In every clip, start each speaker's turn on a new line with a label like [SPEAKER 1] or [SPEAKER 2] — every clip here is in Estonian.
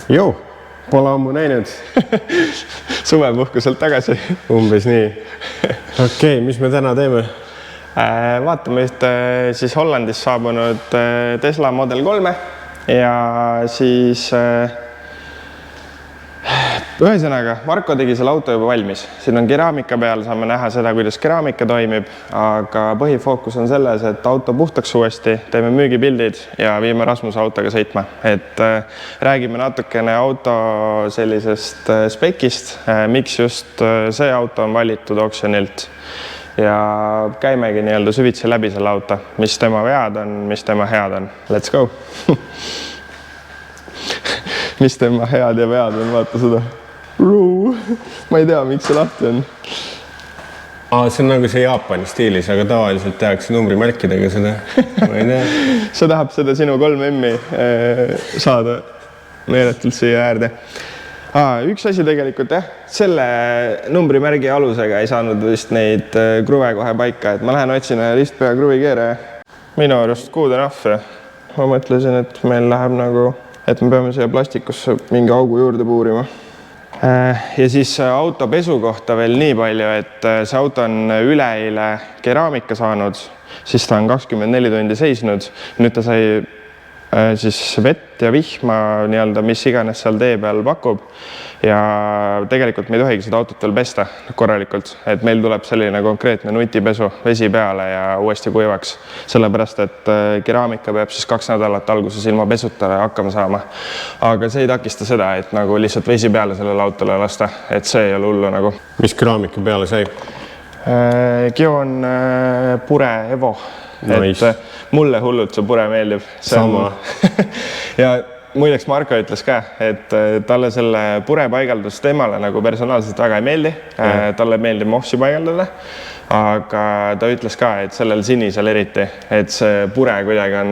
[SPEAKER 1] Joo, pole ammu näinud.
[SPEAKER 2] Suvepuhkuselt tagasi.
[SPEAKER 1] Umbes nii. Okei, mis me täna teeme?
[SPEAKER 2] Vaatame ühte siis Hollandis saabunud Tesla Model 3 ja siis ühesõnaga, Marko tegi selle auto juba valmis. Siin on keraamika peal, saame näha seda, kuidas keraamika toimib, aga põhifookus on selles, et auto puhtaks uuesti, teeme müügipildid ja viime Rasmuse autoga sõitma. Et räägime natukene auto sellisest spekist, miks just see auto on valitud oksjonilt ja käimegi nii-öelda süvitsi läbi selle auto, mis tema vead on, mis tema head on. Let's go! Mis tema head ja vead on, vaata seda. Ma ei tea, miks see lahti on.
[SPEAKER 1] See on nagu see Jaapani stiilis, aga tavaliselt tehakse numbrimärkidega seda. Ma ei tea.
[SPEAKER 2] See tahab seda sinu 3M-i saada meeletult siia äärde. Üks asi tegelikult, selle numbrimärgi alusega ei saanud vist neid kruve kohe paika, et ma lähen otsin ristpea kruvikeere. Minu arust good enough. Ma mõtlesin, et meil läheb nagu, et me peame siia plastikusse mingi augu juurde puurima. Ja siis auto pesu kohta veel nii palju, et see auto on üleeile keraamika saanud, siis ta on 24 tundi seisnud. Nüüd ta sai siis vett ja vihma, nii-öelda, mis iganes seal tee peal pakub. Ja tegelikult me ei tohigi seda autot veel pesta korralikult, et meil tuleb selline konkreetne nutipesu, vesi peale ja uuesti kuivaks. Sellepärast, et keraamika peab siis 2 nädalat alguses ilma pesutale hakkama saama. Aga see ei takista seda, et nagu lihtsalt vesi peale sellele autole lasta, et see ei ole hullu nagu.
[SPEAKER 1] Mis keraamika peale sai?
[SPEAKER 2] Gion Pure Evo.
[SPEAKER 1] Nice.
[SPEAKER 2] Et mulle hullult see Pure meeldib.
[SPEAKER 1] Sama.
[SPEAKER 2] Ja muideks Marko ütles ka, et talle selle Pure paigaldus temale nagu personaalselt väga ei meeldi. Talle meeldib Moxi paigaldada, aga ta ütles ka, et sellel sinisel eriti, et see Pure kuidagi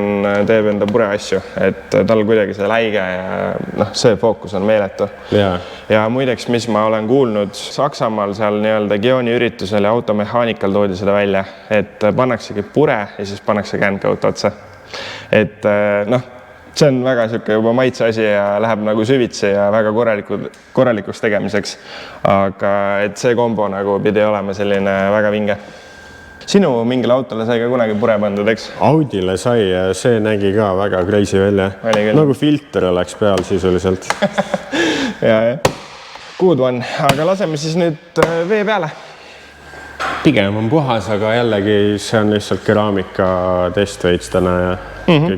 [SPEAKER 2] teeb enda Pure asju, et tal kuidagi see läige ja see fookus on meeletu. Ja muideks, mis ma olen kuulnud Saksamaal seal nii-öelda Gioni üritusel ja automehaanikal toodi seda välja, et pannaksegi Pure ja siis pannakse kändkõut otsa. Et see on väga siuke juba maitse asi ja läheb nagu süvitsi ja väga korralikuks tegemiseks. Aga et see kombo nagu pidi olema selline väga vinge. Sinu mingile autole sai ka kunagi Pure pandud, eks?
[SPEAKER 1] Audile sai ja see nägi ka väga crazy välja. Nagu filter oleks peal sisuliselt.
[SPEAKER 2] Ja. Good one. Aga laseme siis nüüd vee peale.
[SPEAKER 1] Pigem on puhas, aga jällegi see on lihtsalt keraamika test veits täna ja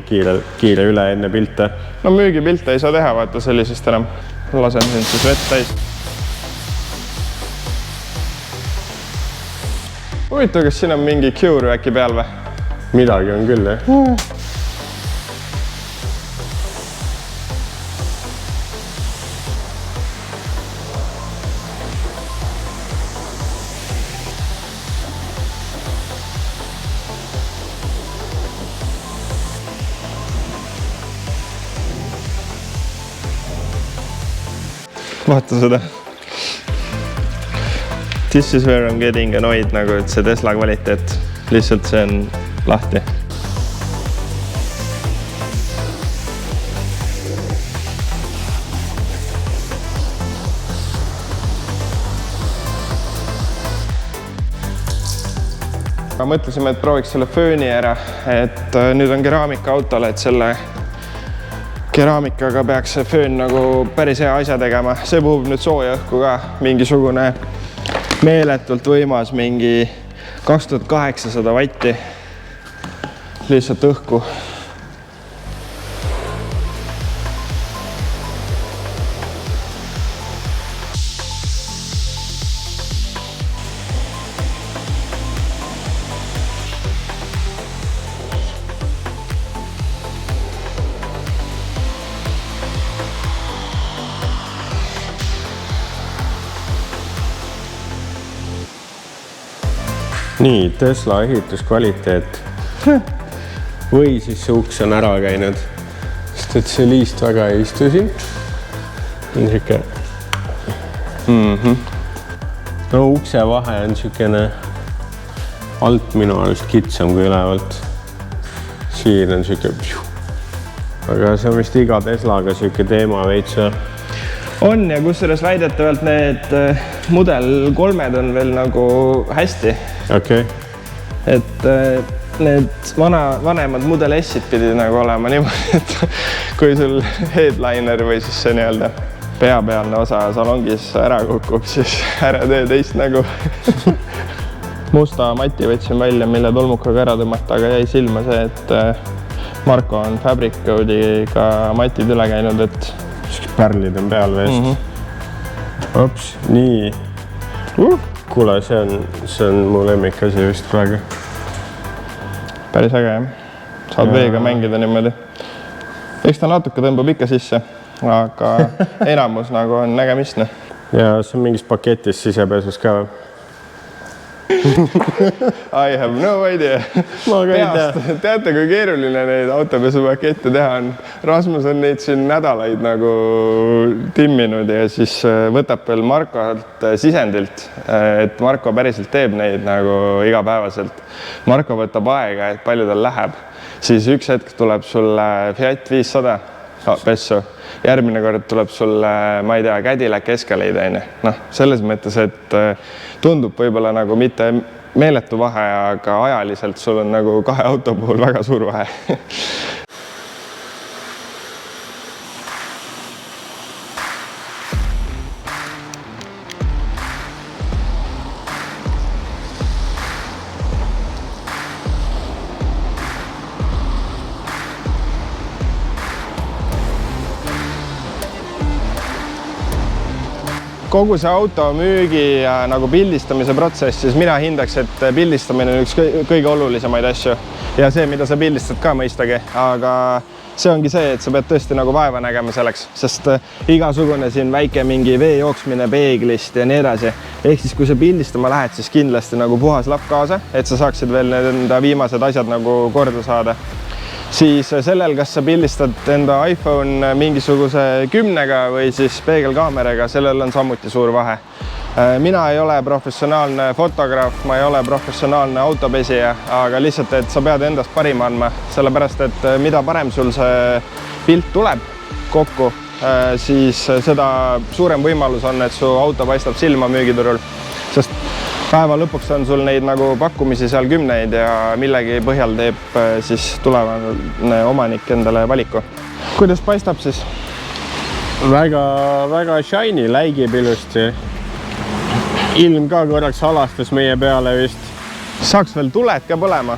[SPEAKER 1] kiire üle enne pilte.
[SPEAKER 2] No müügipilte ei saa teha, vaata sellisest enam. Lasen siin siis vett täis. Huvitav, kas siin on mingi Cure äkki peal või?
[SPEAKER 1] Midagi on küll, jah.
[SPEAKER 2] Vaata seda. This is where I'm getting annoyed, nagu et see Tesla kvaliteet. Lihtsalt see on lahti. Mõtlesime, et prooviks selle fööni ära, et nüüd on keraamika autole, et selle keraamikaga peaks see föön nagu päris hea asja tegema. See puhub nüüd sooja õhku ka, mingisugune meeletult võimas, mingi 2800 vatti lihtsalt õhku.
[SPEAKER 1] Nii, Tesla ehituskvaliteet. Või siis see uks on ära käinud, sest et see liist väga ei istu siin. Niisugune. No ukse vahe on niisugune alt minu arust kitsam kui ülevalt. Siin on niisugune aga see on vist iga Teslaga siuke teema veits.
[SPEAKER 2] On ja kusjuures väidetavalt need Mudel 3-d on veel nagu hästi.
[SPEAKER 1] Okei.
[SPEAKER 2] Et need vanemad Mudel S-id pidi nagu olema niimoodi, et kui sul headliner või siis see nii-öelda peapealne osa salongis ära kukub, siis ära tee teist nägu. Musta mati võtsin välja, mille tolmukaga ära tõmmata, aga jäi silma see, et Marko on Fabric Code'iga matid üle käinud, et
[SPEAKER 1] pärlid on peal veest. Ops, nii. Kuule, see on mu lemmikasi vist praegu.
[SPEAKER 2] Päris äge, jah? Saad veega mängida niimoodi. Eks ta natuke tõmbab ikka sisse, aga enamus nagu on nägemistne.
[SPEAKER 1] Ja see on mingis paketis sisepesus ka või?
[SPEAKER 2] I have no idea.
[SPEAKER 1] Ma ka ei tea.
[SPEAKER 2] Teate, kui keeruline neid autopesupakette teha on. Rasmus on neid siin nädalaid nagu timminud ja siis võtab veel Markolt sisendilt, et Marko päriselt teeb neid nagu igapäevaselt. Marko võtab aega, et palju tal läheb. Siis üks hetk tuleb sulle Fiat 500 pessu. Järgmine kord tuleb sulle, ma ei tea, Cadillac Escalade. Noh, selles mõttes, et tundub võib-olla nagu mitte meeletu vahe, aga ajaliselt sul on nagu kahe auto puhul väga suur vahe. Kogu see auto müügi ja nagu pildistamise protsess, siis mina hindaks, et pildistamine on üks kõige olulisemaid asju ja see, mida sa pildistad ka mõistagi, aga see ongi see, et sa pead tõesti nagu vaeva nägema selleks, sest igasugune siin väike mingi vee jooksmine peeglist ja nii edasi. Ehk siis, kui sa pildistama lähed, siis kindlasti nagu puhas lapp kaasa, et sa saaksid veel enda viimased asjad nagu korda saada. Siis sellel, kas sa pildistad enda iPhone mingisuguse 10-ga või siis peegelkaameraga, sellel on samuti suur vahe. Mina ei ole professionaalne fotograaf, ma ei ole professionaalne autopesija, aga lihtsalt, et sa pead endast parima andma, sellepärast, et mida parem sul see pilt tuleb kokku, siis seda suurem võimalus on, et su auto paistab silma müügiturul, sest päeva lõpuks on sul neid nagu pakkumisi seal 10 ja millegi põhjal teeb siis tulevane omanik endale valiku. Kuidas paistab siis?
[SPEAKER 1] Väga shiny, läigib ilusti. Ilm ka korraks alastas meie peale vist.
[SPEAKER 2] Saaks veel tuled ka põlema.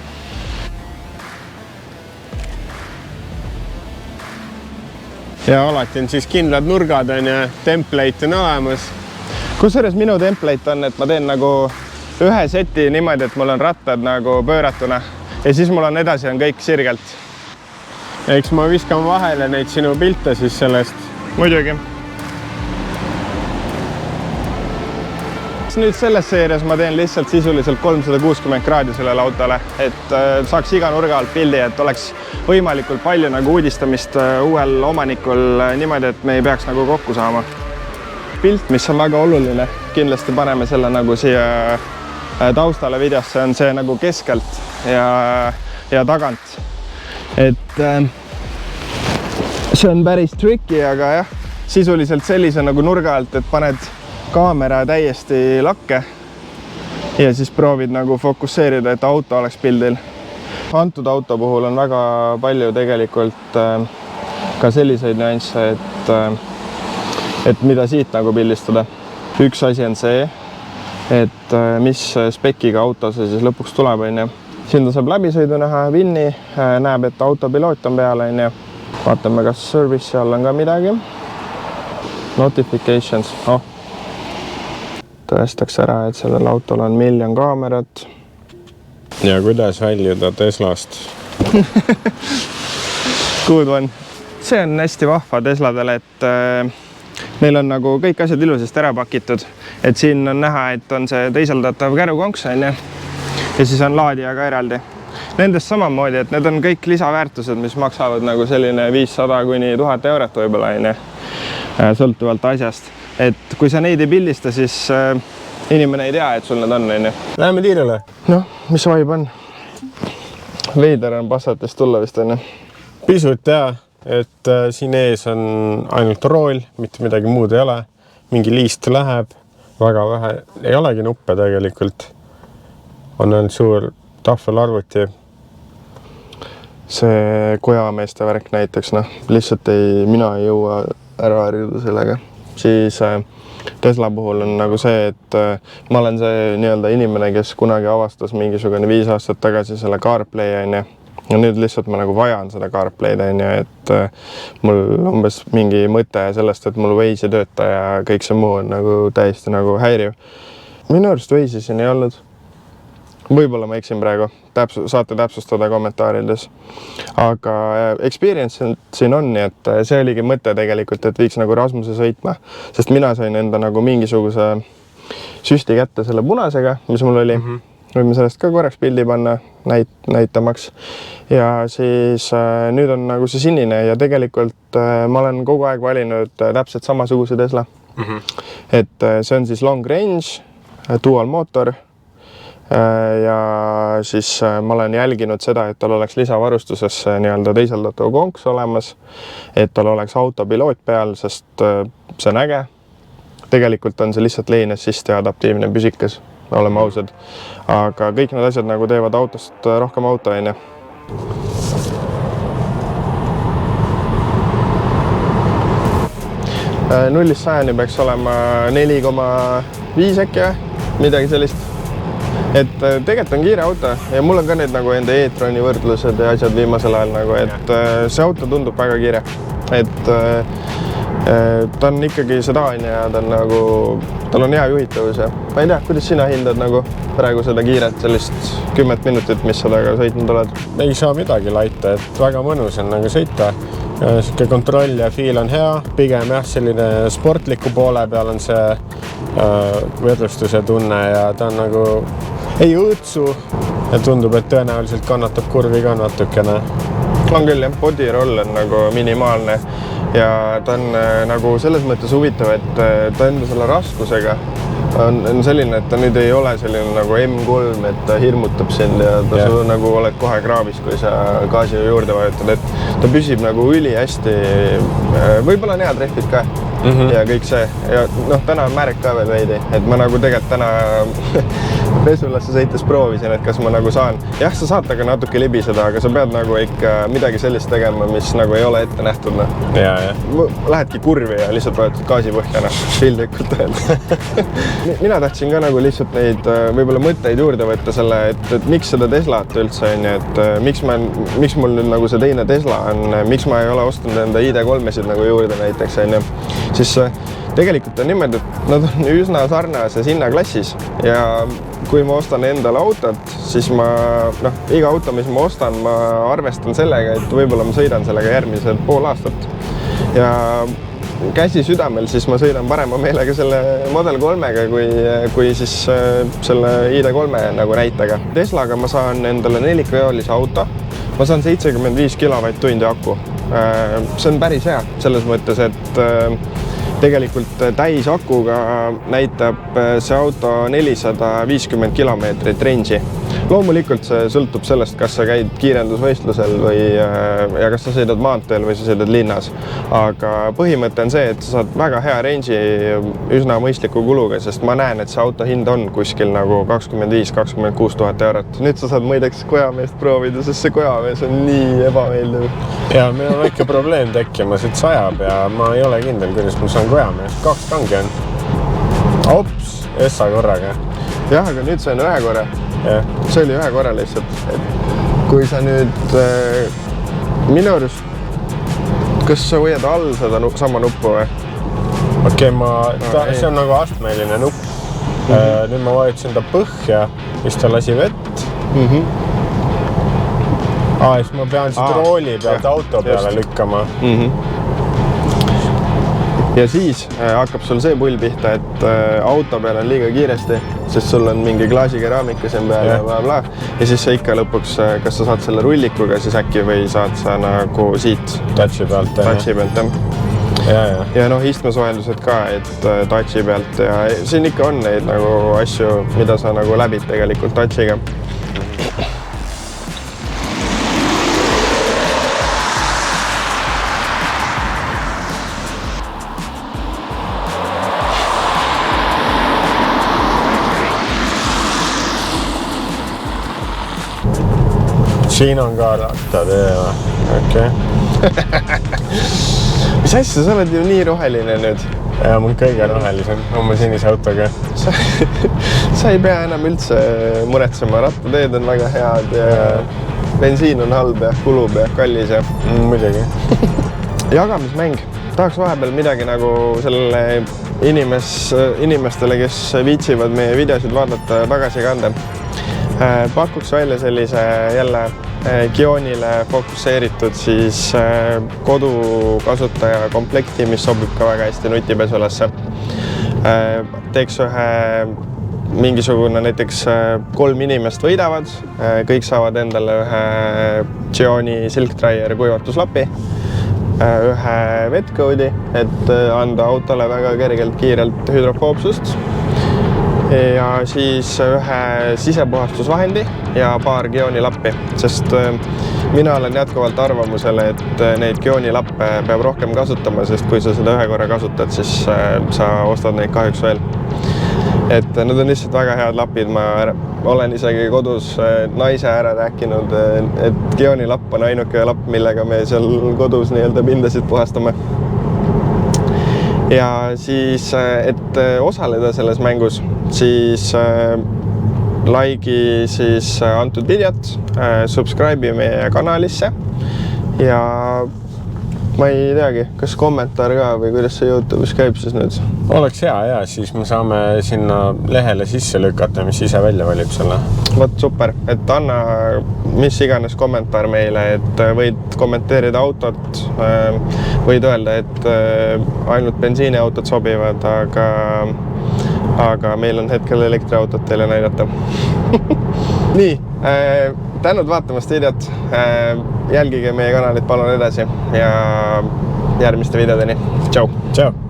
[SPEAKER 1] Ja alati on siis kindlad nurgad ja template on olemas.
[SPEAKER 2] Kusjuures minu template on, et ma teen nagu ühe seti niimoodi, et mul on rattad nagu pööratuna ja siis mul on edasi on kõik sirgelt.
[SPEAKER 1] Eks ma viskan vahele neid sinu pilte siis sellest.
[SPEAKER 2] Muidugi. Nüüd selles seerias ma teen lihtsalt sisuliselt 360 kraadi sellele autole, et saaks iga nurga alt pildi, et oleks võimalikult palju nagu uudistamist uuel omanikul niimoodi, et me ei peaks nagu kokku saama. Pilt, mis on väga oluline, kindlasti paneme selle nagu siia taustale videosse, on see nagu keskelt ja tagant. Et see on päris tricky, aga jah, sisuliselt sellise nagu nurga alt, et paned kaamera täiesti lakke ja siis proovid nagu fokusseerida, et auto oleks pildil. Antud auto puhul on väga palju tegelikult ka selliseid nüansse, et mida siit nagu pildistada. Üks asi on see, et mis spekiga auto see siis lõpuks tuleb. Siin ta saab läbisõidu näha, Vinni näeb, et autopiloot on peal. Vaatame, kas service all on ka midagi. Notifications. Tõestaks ära, et sellel autol on 1 miljon kaamerat.
[SPEAKER 1] Ja kuidas väljuda Teslast?
[SPEAKER 2] Good one. See on hästi vahva Tesladele, et neil on nagu kõik asjad ilusasti ära pakitud. Et siin on näha, et on see teiseldatav kärukonks ja siis on laadija ka eraldi. Nendest samamoodi, et need on kõik lisaväärtused, mis maksavad nagu selline 500 kuni 1000 eurot võib-olla, sõltuvalt asjast. Et kui sa neid ei pildista, siis inimene ei tea, et sul need on.
[SPEAKER 1] Läheme tiirele?
[SPEAKER 2] Noh, mis vibe on? Veider on Passatist tulla vist.
[SPEAKER 1] Pisut, jah. et siin ees on ainult rool, mitte midagi muud ei ole. Mingi liist läheb, väga vähe, ei olegi nuppe tegelikult. On ainult suur tahvelarvuti.
[SPEAKER 2] See kojameeste värk näiteks, lihtsalt mina ei jõua ära harjuda sellega. Siis Tesla puhul on nagu see, et ma olen see nii-öelda inimene, kes kunagi avastas mingisugune 5 aastat tagasi selle CarPlay on ja nüüd lihtsalt ma nagu vajan seda CarPlay'd on ja et mul umbes mingi mõte sellest, et mul Waze ei tööta ja kõik see muu on nagu täiesti nagu häiriv. Minu arust Waze'i siin ei olnud. Võib-olla ma eksin praegu, saate täpsustada kommentaarides. Aga experience siin on, et see oligi mõte tegelikult, et viiks nagu Rasmuse sõitma, sest mina sain enda nagu mingisuguse süsti kätte selle punasega, mis mul oli. Võime sellest ka korraks pildi panna näitamaks. Ja siis nüüd on nagu see sinine ja tegelikult ma olen kogu aeg valinud täpselt samasuguse Tesla. Et see on siis long range, dual mootor. Ja siis ma olen jälginud seda, et tal oleks lisavarustuses nii-öelda teiseldatav konks olemas, et tal oleks autopiloot peal, sest see on äge. Tegelikult on see lihtsalt lein assist ja adaptiivne püsikas, oleme ausad. Aga kõik need asjad nagu teevad autost rohkem auto, on ja. Nullist 100-ni peaks olema 4,5 äkki, midagi sellist. Et tegelikult on kiire auto ja mul on ka need nagu enda e-troni võrdlused ja asjad viimasel ajal nagu, et see auto tundub väga kiire. Et ta on ikkagi sedaan ja ta on nagu, tal on hea juhitavus ja ma ei tea, kuidas sina hindad nagu praegu seda kiiret sellist 10 minutit, mis sa taga sõitnud oled?
[SPEAKER 1] Ei saa midagi laita, et väga mõnus on nagu sõita. Siuke kontroll ja fiil on hea, pigem jah, selline sportliku poole peal on see võrdlustuse tunne ja ta on nagu ei õõtsu ja tundub, et tõenäoliselt kannatab kurvi ka natukene.
[SPEAKER 2] On küll jah, body roll on nagu minimaalne ja ta on nagu selles mõttes huvitav, et ta enda selle raskusega on selline, et ta nüüd ei ole selline nagu M3, et ta hirmutab sind ja ta su nagu oled kohe kraabis, kui sa gaasi juurde vajutad, et ta püsib nagu üli hästi, võib-olla on head rehvid ka ja kõik see ja täna on märk ka veel veidi, et ma nagu tegelikult täna pesulasse sõites proovisin, et kas ma nagu saan. Jah, sa saad taga natuke libiseda, aga sa pead nagu ikka midagi sellist tegema, mis nagu ei ole ette nähtud. Lähedki kurvi ja lihtsalt vajutad gaasi põhjana, pildikult öelda. Mina tahtsin ka nagu lihtsalt neid võib-olla mõtteid juurde võtta selle, et miks seda Teslat üldse on ja et miks mul nüüd nagu see teine Tesla on, miks ma ei ole ostnud enda ID3-sid nagu juurde näiteks on ja siis tegelikult on niimoodi, et nad on üsna sarnases hinnaklassis ja kui ma ostan endale autot, siis iga auto, mis ma ostan, ma arvestan sellega, et võib-olla ma sõidan sellega järgmised pool aastat. Ja käsi südamel, siis ma sõidan parema meelega selle Model 3-ga kui siis selle ID3 nagu näitega. Teslaga ma saan endale 4-joolise auto, ma saan 75 kWh aku. See on päris hea selles mõttes, et tegelikult täisakuga näitab see auto 450 kilomeetrit range'i. Loomulikult see sõltub sellest, kas sa käid kiirendusvõistlusel ja kas sa sõidad maanteel või sa sõidad linnas. Aga põhimõte on see, et sa saad väga hea range'i üsna mõistliku kuluga, sest ma näen, et see auto hind on kuskil nagu 25-26 000 eurot. Nüüd sa saad muideks kojameest proovida, sest see kojamees on nii ebameeldiv.
[SPEAKER 1] Ja meil on väike probleem tekkimas, et sajab ja ma ei ole kindel, kuidas ma saan kojameest. 2 kangi on. Ops, essa korraga.
[SPEAKER 2] Jah, aga nüüd see on 1 korra. See oli 1 korra lihtsalt. Kui sa nüüd minu arust, kas sa hoiad all seda sama nuppu või?
[SPEAKER 1] Okei, see on nagu astmeline nupp. Nüüd ma vajutasin ta põhja, siis ta lasi vett. Siis ma pean siit rooli pealt auto peale lükkama.
[SPEAKER 2] Ja siis hakkab sul see pull pihta, et auto peal on liiga kiiresti, sest sul on mingi klaasikeraamika siin peal ja bla. Ja siis sa ikka lõpuks, kas sa saad selle rullikuga siis äkki või saad sa nagu siit
[SPEAKER 1] touchi pealt.
[SPEAKER 2] Ja istmesoojendused ka, et touchi pealt ja siin ikka on neid nagu asju, mida sa nagu läbid tegelikult touchiga.
[SPEAKER 1] siin on ka rattatee, okei.
[SPEAKER 2] Mis asja, sa oled ju nii roheline nüüd.
[SPEAKER 1] Ja mul kõige rohelisem oma sinise autoga.
[SPEAKER 2] Sa ei pea enam üldse muretsema, rattateed on väga head ja bensiin on halb ja kulub ja kallis ja
[SPEAKER 1] muidugi.
[SPEAKER 2] Jagamismäng. Tahaks vahepeal midagi nagu sellele inimestele, kes viitsivad meie videosid vaadata tagasi kanda. Pakuks välja sellise jälle Gionile fokusseeritud siis kodukasutaja komplekti, mis sobib ka väga hästi nutipesulasse. Teeks ühe mingisugune näiteks 3 inimest võidavad, kõik saavad endale ühe Gioni Silk Dryer kuivatuslapi, ühe vetkoodi, et anda autole väga kergelt kiirelt hüdrofoobsust ja siis ühe sisepuhastusvahendi ja paar Gioni lappi, sest mina olen jätkuvalt arvamusel, et neid Gioni lappe peab rohkem kasutama, sest kui sa seda ühe korra kasutad, siis sa ostad neid kahjuks veel. Et need on lihtsalt väga head lapid, ma olen isegi kodus naise ära rääkinud, et Gioni lapp on ainuke lapp, millega me seal kodus nii-öelda pindasid puhastame. Ja siis, et osaleda selles mängus, siis like'i siis antud videot, subscribe'i meie kanalisse ja ma ei teagi, kas kommentaar ka või kuidas see YouTube'is käib siis nüüd?
[SPEAKER 1] Oleks hea ja siis me saame sinna lehele sisse lükata, mis ise välja valib selle.
[SPEAKER 2] Vot super, et anna mis iganes kommentaar meile, et võid kommenteerida autot, võid öelda, et ainult bensiiniautod sobivad, aga meil on hetkel elektriautot teile näidata. Nii, tänud vaatamast videot, jälgige meie kanalit palun edasi ja järgmiste videodeni. Tšau!
[SPEAKER 1] Tšau!